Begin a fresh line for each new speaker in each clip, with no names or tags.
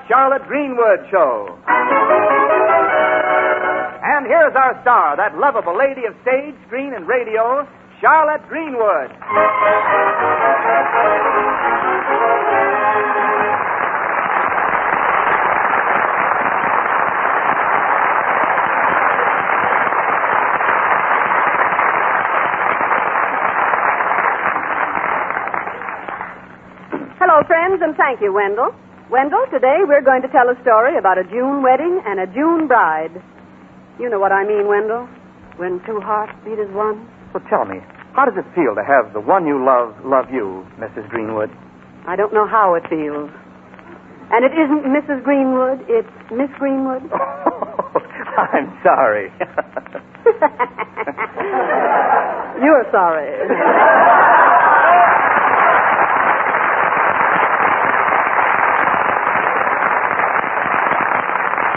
Charlotte Greenwood Show. And here's our star, that lovable lady of stage, screen, and radio, Charlotte Greenwood.
Hello, friends, and thank you, Wendell. Wendell, today we're going to tell a story about a June wedding and a June bride. You know what I mean, Wendell? When two hearts beat as one.
Well, tell me, how does it feel to have the one you love you, Mrs. Greenwood?
I don't know how it feels. And it isn't Mrs. Greenwood, it's Miss Greenwood.
Oh, I'm sorry.
You're sorry.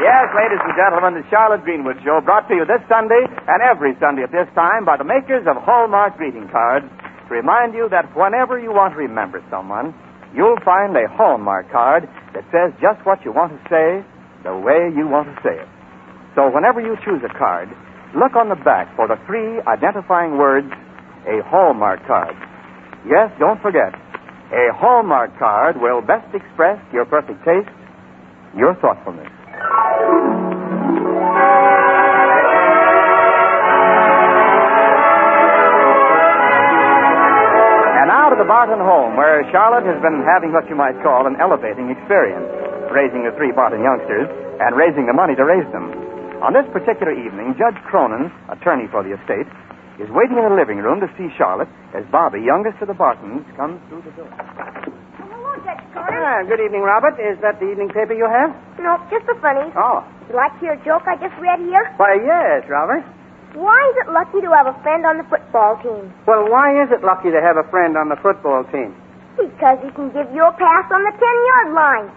Yes, ladies and gentlemen, the Charlotte Greenwood Show, brought to you this Sunday and every Sunday at this time by the makers of Hallmark greeting cards, to remind you that whenever you want to remember someone, you'll find a Hallmark card that says just what you want to say, the way you want to say it. So whenever you choose a card, look on the back for the 3 identifying words, a Hallmark card. Yes, don't forget, a Hallmark card will best express your perfect taste, your thoughtfulness. And now to the Barton home, where Charlotte has been having what you might call an elevating experience, raising the 3 Barton youngsters and raising the money to raise them. On this particular evening, Judge Cronin, attorney for the estate, is waiting in the living room to see Charlotte as Bobby, youngest of the Bartons, comes through the door.
Hello, Judge Cronin.
Good evening, Robert. Is that the evening paper you have?
No, just a funny.
Oh.
You like to hear a joke I just read here?
Why, yes, Robert.
Why is it lucky to have a friend on the football team?
Well, why is it lucky to have a friend on the football team?
Because he can give you a pass on the 10-yard line.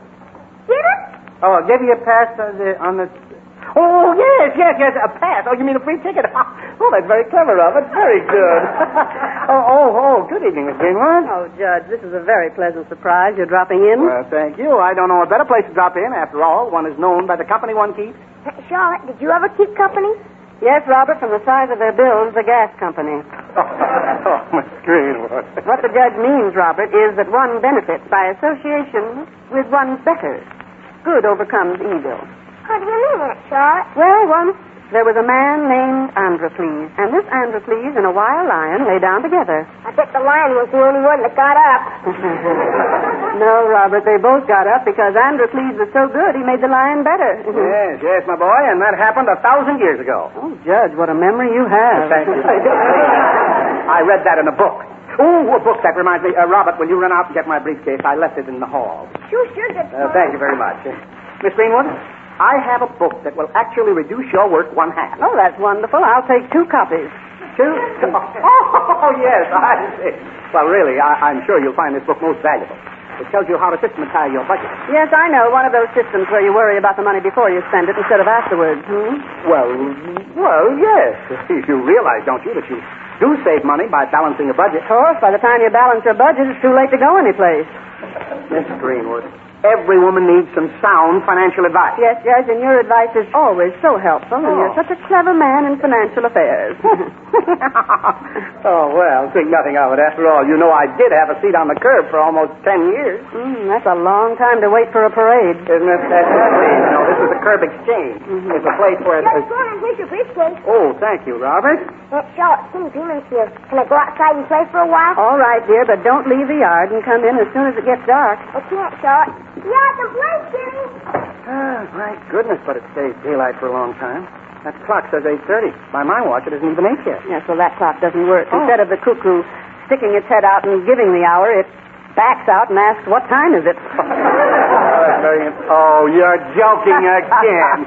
Get it?
Oh, I'll give you a pass on the... Oh, yes, a pass. Oh, you mean a free ticket? Oh, that's very clever, Robert. Very good. Good evening, Miss Greenwood.
Oh, Judge, this is a very pleasant surprise. You're dropping in?
Well, thank you. I don't know a better place to drop in. After all, one is known by the company one keeps.
Charlotte, did you ever keep company?
Yes, Robert, from the size of their bills, the gas company.
Oh, Miss Greenwood.
What the judge means, Robert, is that one benefits by association with one's betters. Good overcomes evil.
How do you mean that, Charlotte?
Well, once there was a man named Androcles, and this Androcles and a wild lion lay down together.
I bet the lion was the only one that got up.
No, Robert, they both got up because Androcles was so good he made the lion better.
Yes, my boy, and that happened 1,000 years ago.
Oh, Judge, what a memory you have.
Thank you. I read that in a book. Oh, a book, that reminds me. Robert, will you run out and get my briefcase? I left it in the hall.
Sure, Judge.
Thank you very much. Miss Greenwood, I have a book that will actually reduce your work 1/2.
Oh, that's wonderful. I'll take 2 copies.
2? Oh, yes, I see. Well, really, I'm sure you'll find this book most valuable. It tells you how to systematize your budget.
Yes, I know. One of those systems where you worry about the money before you spend it instead of afterwards.
Well, yes. You realize, don't you, that you do save money by balancing a budget?
Of course, by the time you balance your budget, it's too late to go anyplace.
Miss Greenwood, every woman needs some sound financial advice.
Yes, Judge, and your advice is always so helpful, and you're such a clever man in financial affairs.
Oh, well, think nothing of it. After all, you know I did have a seat on the curb for almost 10 years.
That's a long time to wait for a parade.
Isn't it? No, this is a curb exchange. It's a place where...
Judge Cronin, here's your briefcase.
Oh, thank you, Robert.
Charlotte, Timmy Beeman's here. Can I go outside and play for a while?
All right, dear, but don't leave the yard and come in as soon as it gets dark.
I can't, Charlotte. Yeah, I can play, Timmy.
My goodness, but it stays daylight for a long time. That clock says 8:30. By my watch, it isn't even 8 yet.
Yes, well, that clock doesn't work. Instead of the cuckoo sticking its head out and giving the hour, it backs out and asks, what time is it?
Oh, you're joking again.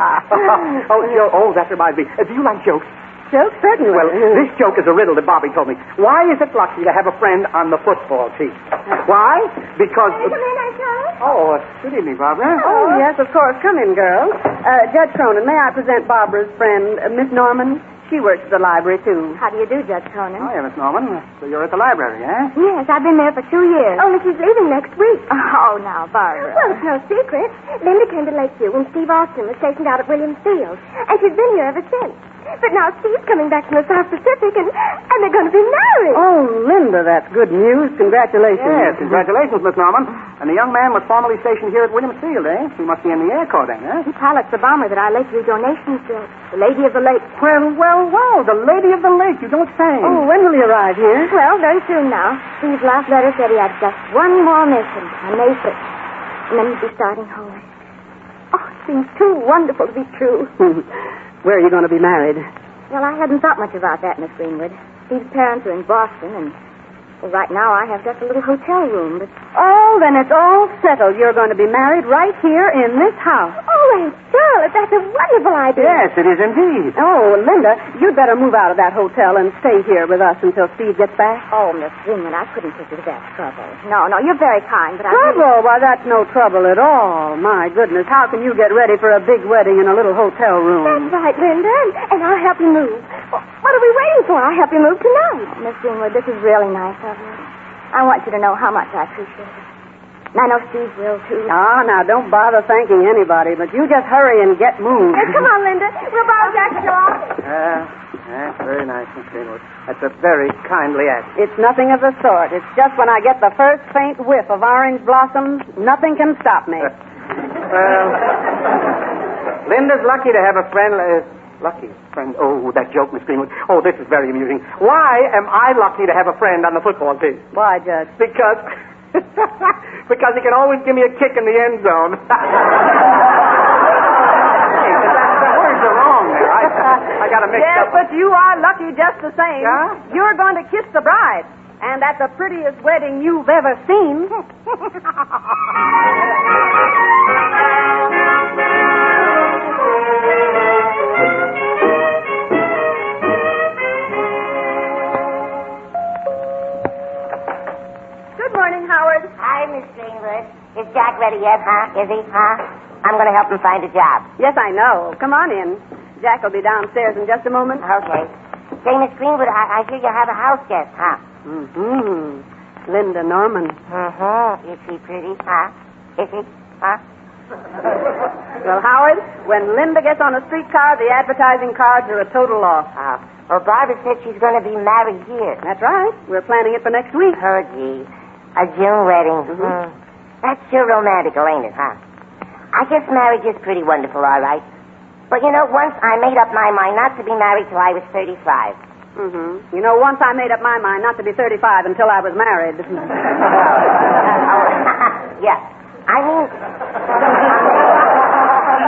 That reminds me. Do you like jokes?
Jokes, certainly.
Well, this joke is a riddle that Bobby told me. Why is it lucky to have a friend on the football team? Why? Because...
Can I come in, Charlotte?
Oh, good evening, Barbara.
Oh, yes, of course. Come in, girls. Judge Cronin, may I present Barbara's friend, Miss Norman? She works at the library, too.
How do you do, Judge Conan?
Oh, yeah, Miss Norman. So you're at the library, eh?
Yes, I've been there for 2 years. Only she's leaving next week. Oh, now, Barbara. Well, it's no secret. Linda came to Lakeview when Steve Austin was stationed out at Williams Field. And she's been here ever since. But now Steve's coming back from the South Pacific, and they're going to be married.
Oh, Linda, that's good news. Congratulations.
Yes, congratulations, Miss Norman. And the young man was formerly stationed here at Williams Field, eh? He must be in the Air Corps then, eh?
He pilots the bomber that our Lakeview donations built. The Lady of the Lake.
Well, the Lady of the Lake, you don't say.
Oh, when will he arrive here?
Well, very soon now. Steve's last letter said he had just one more mission on May 6th. And then he'd be starting home. Oh, it seems too wonderful to be true.
Where are you going to be married?
Well, I hadn't thought much about that, Miss Greenwood. Steve's parents are in Boston, and well, right now I have just a little hotel room, but...
Oh, then it's all settled. You're going to be married right here in this house.
Oh, Aunt Charlotte, that's a wonderful idea.
Yes, it is indeed.
Oh, Linda, you'd better move out of that hotel and stay here with us until Steve gets back.
Oh, Miss Greenwood, I couldn't put you to that trouble. No, you're very kind, but I...
Trouble? Why, that's no trouble at all. My goodness, how can you get ready for a big wedding in a little hotel room?
That's right, Linda, and I'll help you move. What are we waiting for? I'll help you move tonight. Oh, Miss Greenwood, this is really nice of you. I want you to know how much I appreciate it. And I know Steve will, too.
Now, don't bother thanking anybody, but you just hurry and get moved.
Hey, come on, Linda. We'll borrow Jack's office.
That's very nice, Miss Greenwood. That's a very kindly act.
It's nothing of the sort. It's just when I get the first faint whiff of orange blossoms, nothing can stop me.
Well, Linda's lucky to have a friend... Lucky friend. Oh, that joke, Miss Greenwood. Oh, this is very amusing. Why am I lucky to have a friend on the football team?
Why, Judge?
Because he can always give me a kick in the end zone. The words are wrong there. I got to mix
yes,
up.
but you are lucky just the same.
Yeah?
You're going to kiss the bride, and that's the prettiest wedding you've ever seen.
Hi, Miss Greenwood. Is Jack ready yet, huh? Is he, huh? I'm going to help him find a job.
Yes, I know. Come on in. Jack will be downstairs in just a moment.
Okay. Say, Miss Greenwood, I hear you have a house guest, huh?
Mm-hmm. Linda Norman.
Mm-hmm. Is she pretty, huh? Is he, huh?
Well, Howard, when Linda gets on a streetcar, the advertising cards are a total loss.
Well, Barbara said she's going to be married here.
That's right. We're planning it for next week.
Oh, gee. A June wedding.
Mm-hmm.
That's sure romantical, ain't it, huh? I guess marriage is pretty wonderful, all right. But, you know, once I made up my mind not to be married till I was 35.
Mm-hmm. You know, once I made up my mind not to be 35 until I was married.
Yeah. I mean,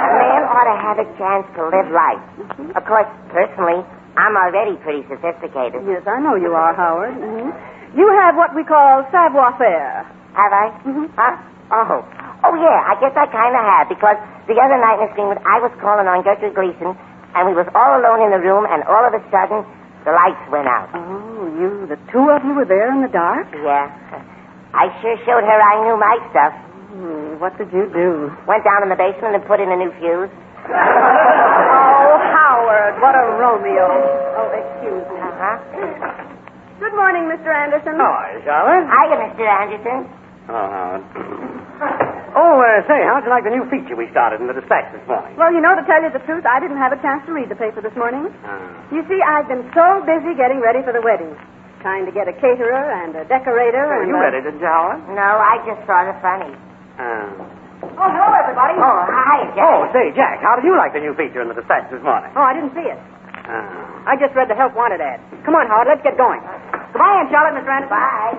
a man ought to have a chance to live life. Mm-hmm. Of course, personally, I'm already pretty sophisticated.
Yes, I know you are, Howard. Mm-hmm. You have what we call savoir-faire.
Have I?
Mm-hmm.
Huh? Oh, yeah, I guess I kind of have, because the other night, Miss Greenwood, I was calling on Gertrude Gleason, and we was all alone in the room, and all of a sudden, the lights went out.
Oh, the two of you were there in the dark?
Yeah. I sure showed her I knew my stuff.
What did you do?
Went down in the basement and put in a new fuse.
Oh, Howard, what a Romeo. Oh, excuse me.
Uh-huh.
Good morning, Mr. Anderson.
Hi, Charlotte.
Hiya, Mr. Anderson.
Oh, Howard. Say, how'd you like the new feature we started in the Dispatch this morning?
Well, you know, to tell you the truth, I didn't have a chance to read the paper this morning. You see, I've been so busy getting ready for the wedding. Trying to get a caterer and a decorator.
Oh,
and
you read it, didn't you, Howard?
No, I just thought it funny.
Oh, hello, everybody.
Oh, hi, Jack.
Oh, say, Jack, how did you like the new feature in the Dispatch this morning?
Oh, I didn't see it. I just read the help wanted ad. Come on, Howard, let's get going. Goodbye, Aunt Charlotte, Mr. Anderson.
Bye.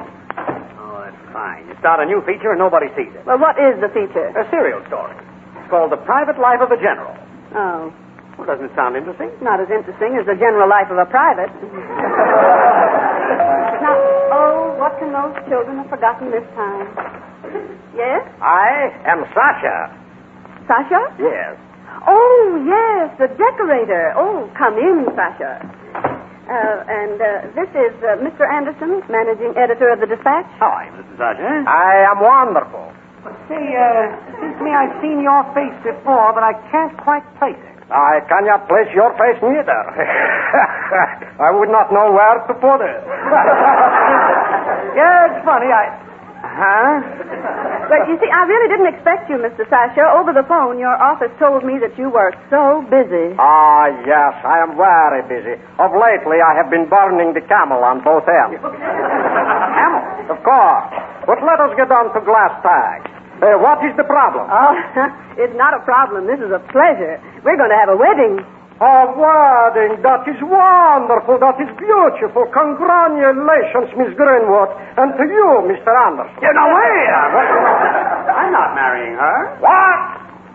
Oh, that's fine. You start a new feature and nobody sees it.
Well, what is the feature?
A serial story. It's called The Private Life of a General.
Oh,
Well, doesn't it sound interesting?
not as interesting as the general life of a private. Now, what can those children have forgotten this time? Yes?
I am Sasha.
Sasha?
Yes.
Oh, yes, the decorator. Oh, come in, Sasha. This is Mr. Anderson, managing editor of the Dispatch.
Hi, Mr. Sasha. I am wonderful. But say, it seems to me I've seen your face before, but I can't quite place it. I cannot place your face neither. I would not know where to put it.
Yeah, it's funny. Huh?
But you see, I really didn't expect you, Mr. Sasha. Over the phone, your office told me that you were so busy.
Ah, yes, I am very busy. Of lately, I have been burning the camel on both ends. Camel? Of course. But let us get on to glass tag. What is the problem?
Oh, it's not a problem. This is a pleasure. We're going to have a wedding.
A wedding. That is wonderful. That is beautiful. Congratulations, Miss Greenwood. And to you, Mr. Anderson.
No, wait. I'm not marrying her.
What?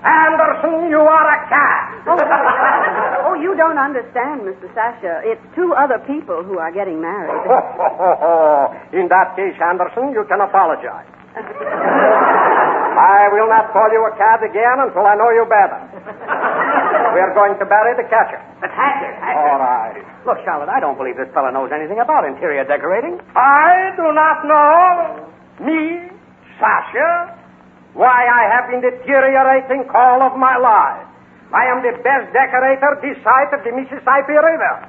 Anderson, you are a cat.
Oh, you don't understand, Mr. Sasha. It's two other people who are getting married.
In that case, Anderson, you can apologize. I will not call you a cat again until I know you better. We are going to bury the catcher.
The catcher?
All right.
Look, Charlotte, I don't believe this fellow knows anything about interior decorating.
I do not know, me, Sasha, why I have been deteriorating all of my life. I am the best decorator this side of the Mississippi River.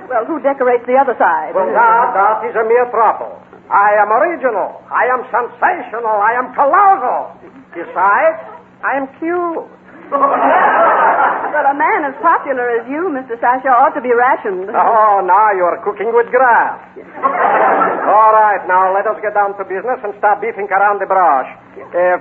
Well, who decorates the other side?
Well, that is a mere trouble. I am original. I am sensational. I am colossal. Besides, I am cute.
But a man as popular as you, Mr. Sasha, ought to be rationed.
Oh, now you are cooking with grass. All right, now let us get down to business and start beefing around the brush.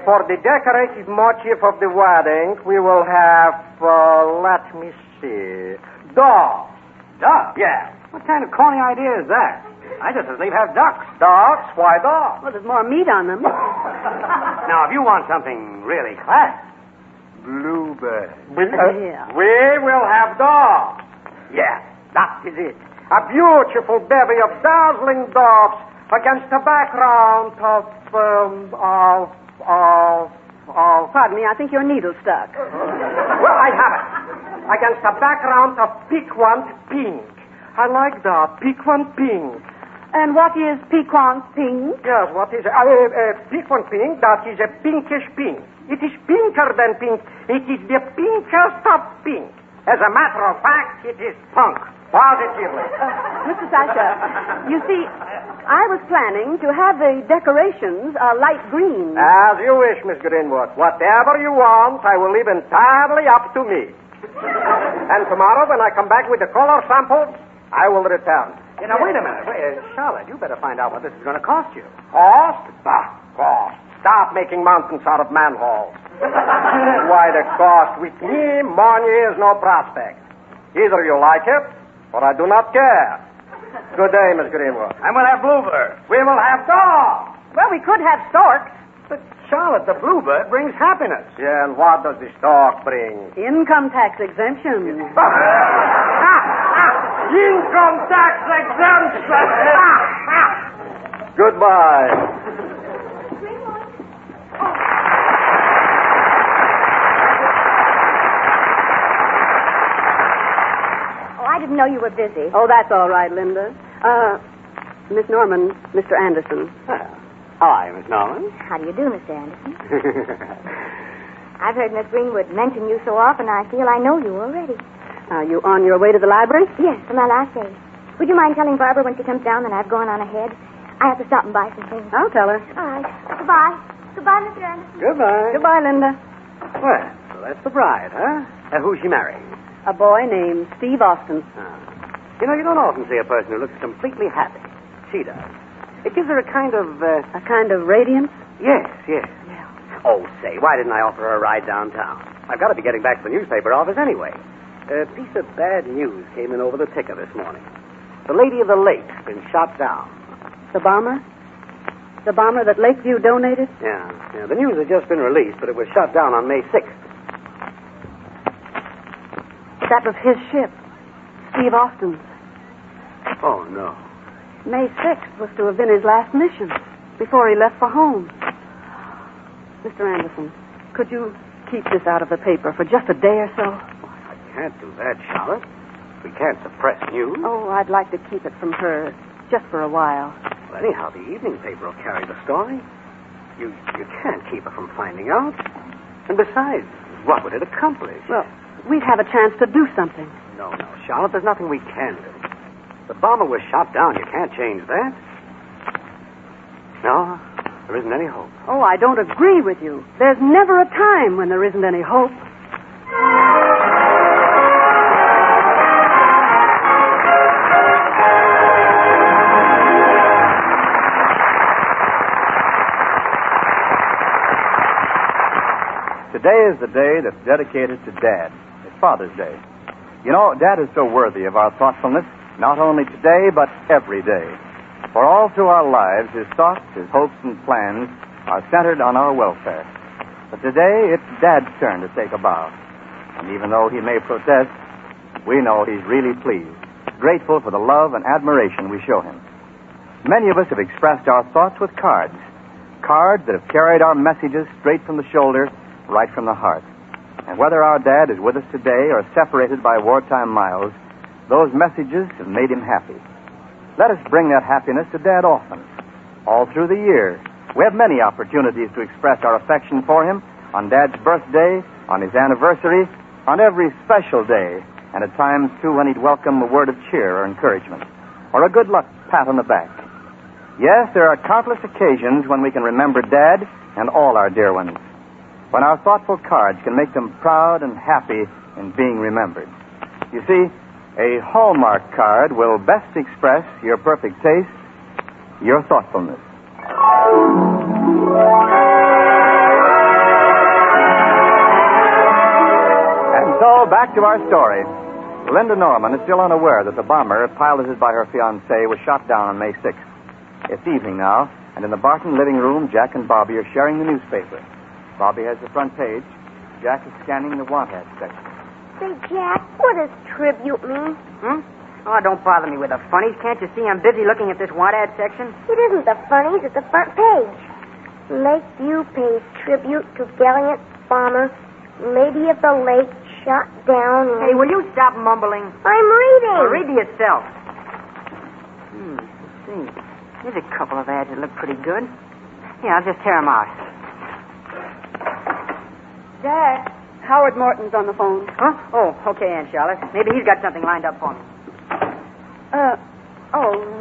For the decorative motif of the wedding, we will have, let me see, dogs.
Ducks?
Yeah.
What kind of corny idea is that? I just as leave have ducks.
Dogs? Why dogs?
Well, there's more meat on them.
Now, if you want something really classy, bluebird.
Yeah.
We will have dogs. Yes, that is it. A beautiful bevy of dazzling dogs against a background of.
Pardon me, I think your needle's stuck.
Well, I have it. Against a background of piquant pink. I like that. Piquant pink.
And what is piquant pink?
Yes, what is piquant pink? That is a pinkish pink. It is pinker than pink. It is the pinkest of pink. As a matter of fact, it is punk. Positively.
Mr. Sasha, you see, I was planning to have the decorations light green.
As you wish, Miss Greenwood. Whatever you want, I will leave entirely up to me. And tomorrow, when I come back with the color samples, I will return.
Now, wait a minute. Charlotte, you better find out what this is going to cost you.
Cost? Bah, cost. Stop making mountains out of manholes. Why, the cost? With me, money is no prospect. Either you like it, or I do not care. Good day, Miss Greenwood.
And we'll have bluebird.
We will have dogs.
Well, we could have storks.
But, Charlotte, the bluebird brings happiness.
Yeah, and what does the stork bring?
Income tax exemption.
Income tax exemption. Goodbye.
Oh, I didn't know you were busy.
Oh, that's all right, Linda. Miss Norman, Mr. Anderson.
Hi, Miss Norman.
How do you do, Mr. Anderson? I've heard Miss Greenwood mention you so often, I feel I know you already.
Are you on your way to the library?
Yes, for my last day. Would you mind telling Barbara when she comes down that I've gone on ahead? I have to stop and buy some things.
I'll tell her.
All right. Goodbye. Goodbye, Mr. Anderson.
Goodbye.
Goodbye, Linda.
Well, so that's the bride, huh? Who's she marrying?
A boy named Steve Austin.
You know, you don't often see a person who looks completely happy. She does. It gives her a kind of...
A kind of radiance?
Yes. Oh, say, why didn't I offer her a ride downtown? I've got to be getting back to the newspaper office anyway. A piece of bad news came in over the ticker this morning. The Lady of the Lake's been shot down.
The bomber? The bomber that Lakeview donated?
Yeah. The news had just been released, but it was shot down on May 6th.
That was his ship. Steve Austin's.
Oh, no.
May 6th was to have been his last mission before he left for home. Mr. Anderson, could you keep this out of the paper for just a day or so?
I can't do that, Charlotte. We can't suppress news.
Oh, I'd like to keep it from her just for a while.
Well, anyhow, the evening paper will carry the story. You can't keep her from finding out. And besides, what would it accomplish?
Well, we'd have a chance to do something.
No, Charlotte, there's nothing we can do. The bomber was shot down. You can't change that. No, there isn't any hope.
Oh, I don't agree with you. There's never a time when there isn't any hope.
Today is the day that's dedicated to Dad. It's Father's Day. You know, Dad is so worthy of our thoughtfulness, not only today, but every day. For all through our lives, his thoughts, his hopes, and plans are centered on our welfare. But today, it's Dad's turn to take a bow. And even though he may protest, we know he's really pleased, grateful for the love and admiration we show him. Many of us have expressed our thoughts with cards that have carried our messages straight from the shoulder, right from the heart. And whether our Dad is with us today or separated by wartime miles, those messages have made him happy. Let us bring that happiness to Dad often. All through the year, we have many opportunities to express our affection for him on Dad's birthday, on his anniversary, on every special day, and at times, too, when he'd welcome a word of cheer or encouragement, or a good luck pat on the back. Yes, there are countless occasions when we can remember Dad and all our dear ones, when our thoughtful cards can make them proud and happy in being remembered. You see, a Hallmark card will best express your perfect taste, your thoughtfulness. And so, back to our story. Linda Norman is still unaware that the bomber, piloted by her fiancé, was shot down on May 6th. It's evening now, and in the Barton living room, Jack and Bobby are sharing the newspaper. Bobby has the front page. Jack is scanning the want ad section.
Say, Jack, what does tribute mean?
Oh, don't bother me with the funnies. Can't you see I'm busy looking at this want ad section?
It isn't the funnies, it's the front page. Lakeview pays tribute to valiant bomber, Lady of the Lake, shot down in...
Hey, will you stop mumbling?
I'm reading.
Well, read to yourself. Let's see. There's a couple of ads that look pretty good. Yeah, I'll just tear them out.
Jack, Howard Morton's on the phone.
Huh? Oh, okay, Aunt Charlotte. Maybe he's got something lined up for me.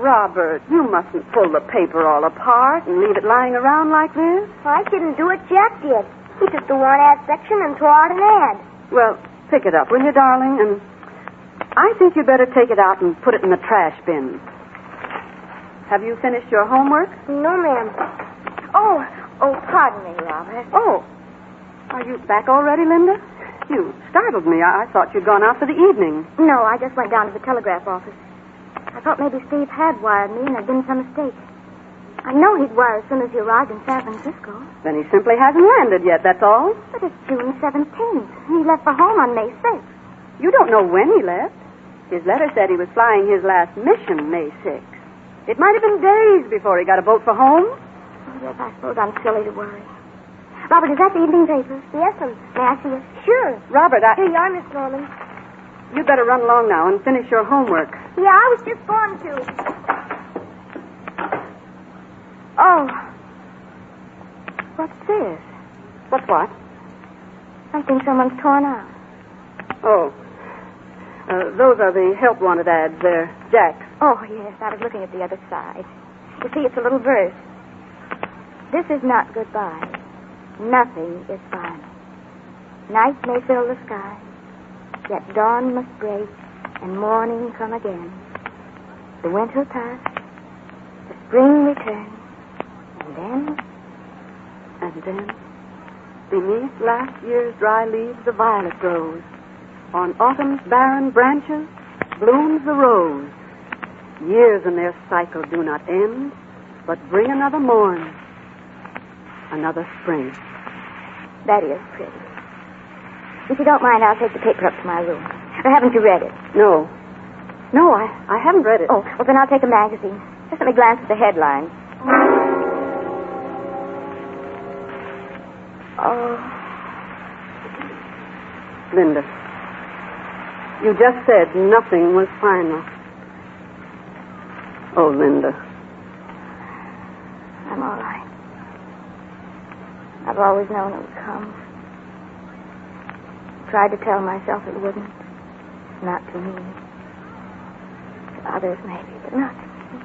Robert, you mustn't pull the paper all apart and leave it lying around like this.
I didn't do it, Jack did. He took the want ad section and tore out an ad.
Well, pick it up, will you, darling? And I think you'd better take it out and put it in the trash bin. Have you finished your homework?
No, ma'am. Oh, pardon me, Robert.
Oh, are you back already, Linda? You startled me. I thought you'd gone out for the evening.
No, I just went down to the telegraph office. I thought maybe Steve had wired me and there'd been some mistake. I know he'd wire as soon as he arrived in San Francisco.
Then he simply hasn't landed yet, that's all.
But it's June 17th, and he left for home on May 6th.
You don't know when he left. His letter said he was flying his last mission May 6th. It might have been days before he got a boat for home.
Oh, yes, I suppose I'm silly to worry. Robert, is that the evening paper? Yes, ma'am. May I see it? Sure.
Robert,
Here you are, Miss Norman.
You'd better run along now and finish your homework.
Yeah, I was just going to. Oh.
What's this? What's what?
I think someone's torn out.
Oh. Those are the help wanted ads there. Jack's.
Oh, yes, I was looking at the other side. You see, it's a little verse. This is not goodbye. Nothing is final. Night may fill the sky, yet dawn must break and morning come again. The winter pass, the spring returns,
and then, beneath last year's dry leaves, the violet grows. On autumn's barren branches blooms the rose. Years in their cycle do not end, but bring another morn, another spring.
That is pretty. If you don't mind, I'll take the paper up to my room. Or haven't you read it?
No, I haven't read it.
Oh, well, then I'll take a magazine. Just let me glance at the headlines. Oh.
Linda, you just said nothing was final. Oh, Linda.
I'm all right. I've always known it would come. tried to tell myself it wouldn't. Not to me. To others, maybe, but not to me.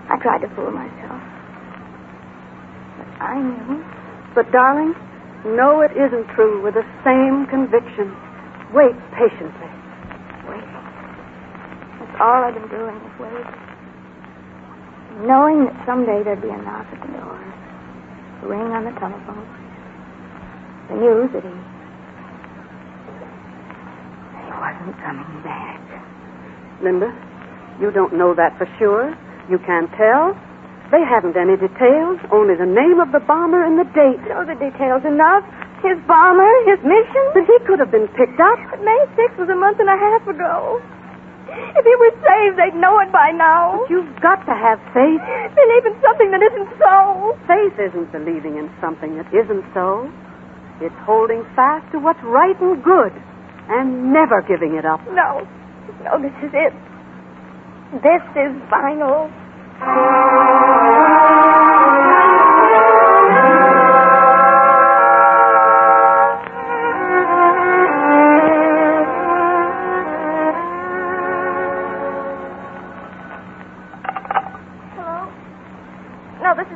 I tried to fool myself. But I knew.
But, darling, no, it isn't true with the same conviction. Wait patiently.
Waiting. That's all I've been doing is waiting. Knowing that someday there'd be a knock at the door, a ring on the telephone, the news that he wasn't coming back.
Linda, you don't know that for sure. You can't tell. They haven't any details, only the name of the bomber and the date.
No, the details enough. His bomber, his mission.
But he could have been picked up.
But May 6th was a month and a half ago. If he were saved, they'd know it by now.
But you've got to have faith.
Believe in something that isn't so.
Faith isn't believing in something that isn't so. It's holding fast to what's right and good and never giving it up.
No. No, this is it. This is final.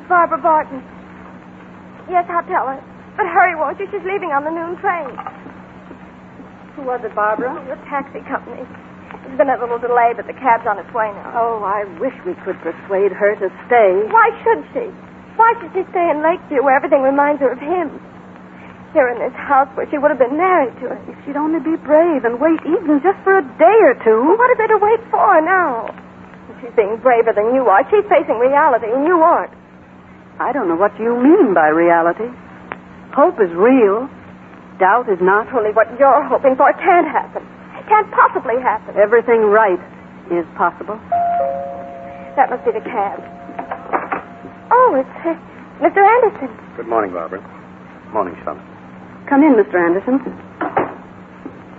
Barbara Barton. Yes, I'll tell her. But hurry, won't you? She's leaving on the noon train.
Who was it, Barbara?
The taxi company. There's been a little delay, but the cab's on its way now.
Oh, I wish we could persuade her to stay.
Why should she? Why should she stay in Lakeview where everything reminds her of him? Here in this house where she would have been married to him.
If she'd only be brave and wait even just for a day or two.
Well, what is there to wait for now? She's being braver than you are. She's facing reality, and you aren't.
I don't know what you mean by reality. Hope is real. Doubt is not.
Only what you're hoping for can't happen. Can't possibly happen.
Everything right is possible.
That must be the cab. Oh, it's Mr. Anderson.
Good morning, Barbara. Morning, Charlotte.
Come in, Mr. Anderson.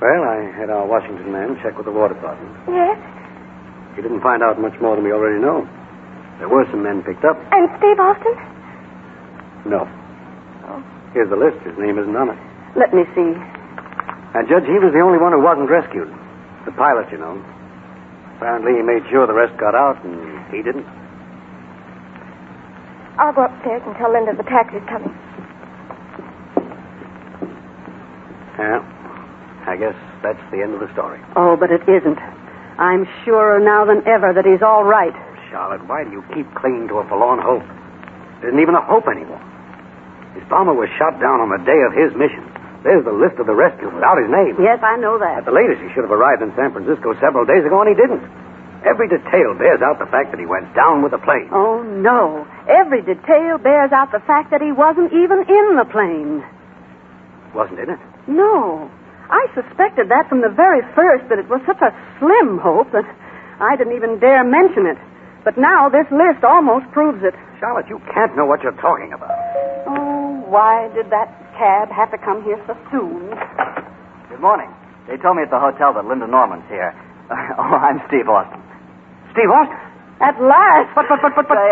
Well, I had our Washington man check with the War Department.
Yes?
He didn't find out much more than we already know. There were some men picked up.
And Steve Austin?
No.
Oh.
Here's the list. His name isn't on it.
Let me see.
And, Judge, he was the only one who wasn't rescued. The pilot, you know. Apparently he made sure the rest got out, and he didn't.
I'll go upstairs and tell Linda the taxi's coming.
Yeah. I guess that's the end of the story.
Oh, but it isn't. I'm surer now than ever that he's all right.
Charlotte, why do you keep clinging to a forlorn hope? There isn't even a hope anymore. His bomber was shot down on the day of his mission. There's the list of the rescued without his name.
Yes, I know that.
At the latest, he should have arrived in San Francisco several days ago, and he didn't. Every detail bears out the fact that he went down with the plane.
Oh, no. Every detail bears out the fact that he wasn't even in the plane.
Wasn't in it?
No. I suspected that from the very first, that it was such a slim hope that I didn't even dare mention it. But now this list almost proves it.
Charlotte, you can't know what you're talking about.
Oh, why did that cab have to come here so soon?
Good morning. They told me at the hotel that Linda Norman's here. I'm Steve Austin. Steve Austin?
At last.
But. Say,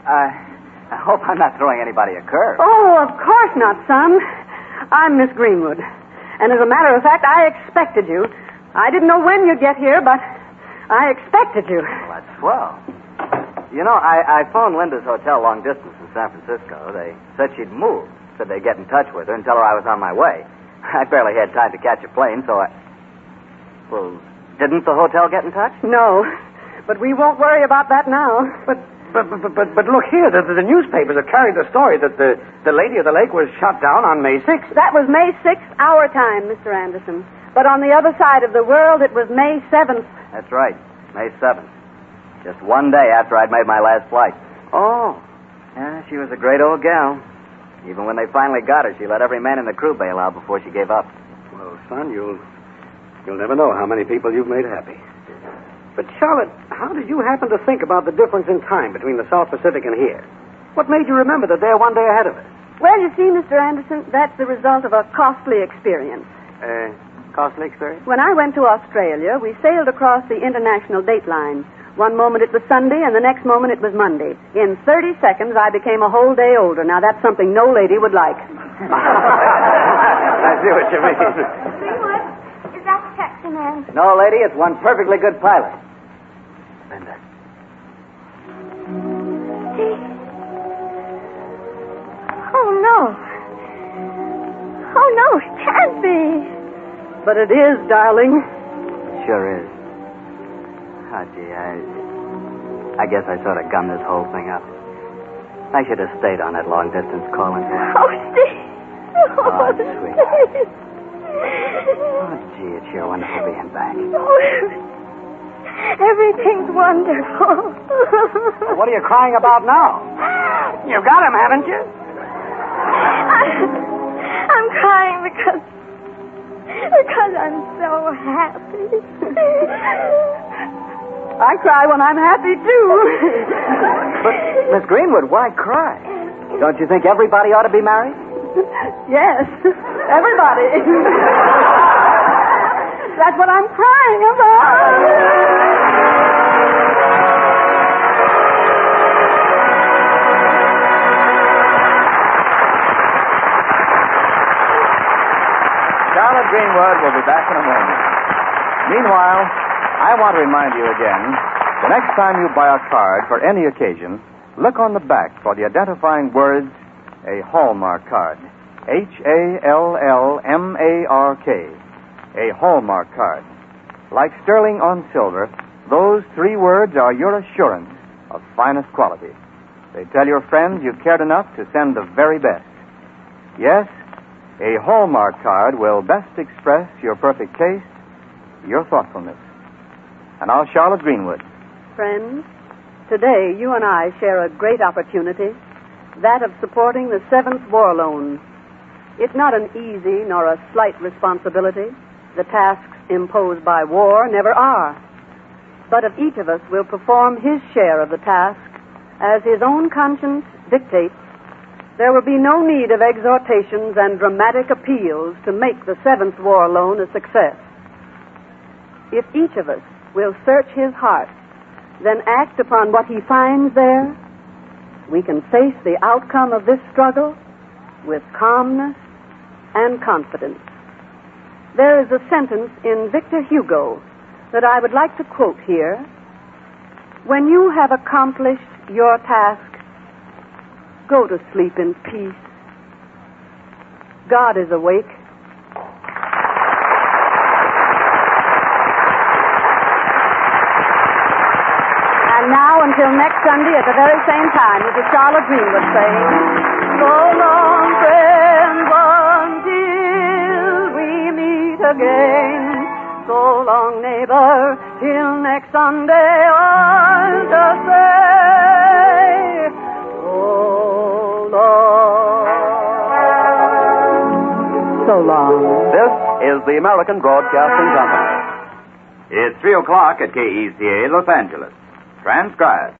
I hope I'm not throwing anybody a curve.
Oh, of course not, son. I'm Miss Greenwood. And as a matter of fact, I expected you. I didn't know when you'd get here, but I expected you.
Well, that's swell. You know, I phoned Linda's hotel long distance in San Francisco. They said she'd moved. Said they'd get in touch with her and tell her I was on my way. I barely had time to catch a plane, so I... Well, didn't the hotel get in touch?
No, but we won't worry about that now.
But look here. The newspapers have carried the story that the Lady of the Lake was shot down on May 6th.
That was May 6th, our time, Mr. Anderson. But on the other side of the world, it was May 7th.
That's right, May 7th. Just one day after I'd made my last flight.
Oh.
Yeah, she was a great old gal. Even when they finally got her, she let every man in the crew bail out before she gave up.
Well, son, you'll never know how many people you've made happy. But, Charlotte, how did you happen to think about the difference in time between the South Pacific and here? What made you remember that they're one day ahead of us?
Well, you see, Mr. Anderson, that's the result of a costly experience.
Costly experience?
When I went to Australia, we sailed across the international date line. One moment it was Sunday, and the next moment it was Monday. In 30 seconds, I became a whole day older. Now, that's something no lady would like.
I see what you mean.
Greenwood, is that the taxi man?
No, lady, it's one perfectly good pilot. Linda.
Steve. Oh, no. Oh, no, it can't be.
But it is, darling.
It sure is. Oh, gee, I guess I sort of gummed this whole thing up. I should have stayed on that long-distance calling.
Oh, Steve.
Oh, sweet. Oh, gee, it's sure wonderful being back.
Oh, everything's wonderful.
Well, what are you crying about now? You've got him, haven't you?
I'm crying because I'm so happy.
I cry when I'm happy, too.
But, Miss Greenwood, why cry? Don't you think everybody ought to be married?
Yes, everybody. That's what I'm crying about.
Charlotte Greenwood will be back in a moment. Meanwhile, I want to remind you again, the next time you buy a card for any occasion, look on the back for the identifying words, a Hallmark card. Hallmark. A Hallmark card. Like sterling on silver, those three words are your assurance of finest quality. They tell your friends you cared enough to send the very best. Yes, a Hallmark card will best express your perfect taste, your thoughtfulness. And now, Charlotte Greenwood.
Friends, today you and I share a great opportunity, that of supporting the 7th War Loan. It's not an easy nor a slight responsibility. The tasks imposed by war never are. But if each of us will perform his share of the task as his own conscience dictates, there will be no need of exhortations and dramatic appeals to make the 7th War Loan a success. If each of us will search his heart, then act upon what he finds there, we can face the outcome of this struggle with calmness and confidence. There is a sentence in Victor Hugo that I would like to quote here. When you have accomplished your task, go to sleep in peace. God is awake. And now, until next Sunday at the very same time, this is Charlotte Greenwood saying, so long, friends, until we meet again. So long, neighbor, till next Sunday, I'll just say, so long. So long.
This is the American Broadcasting Company. It's 3 o'clock at KECA, Los Angeles. Transcribed.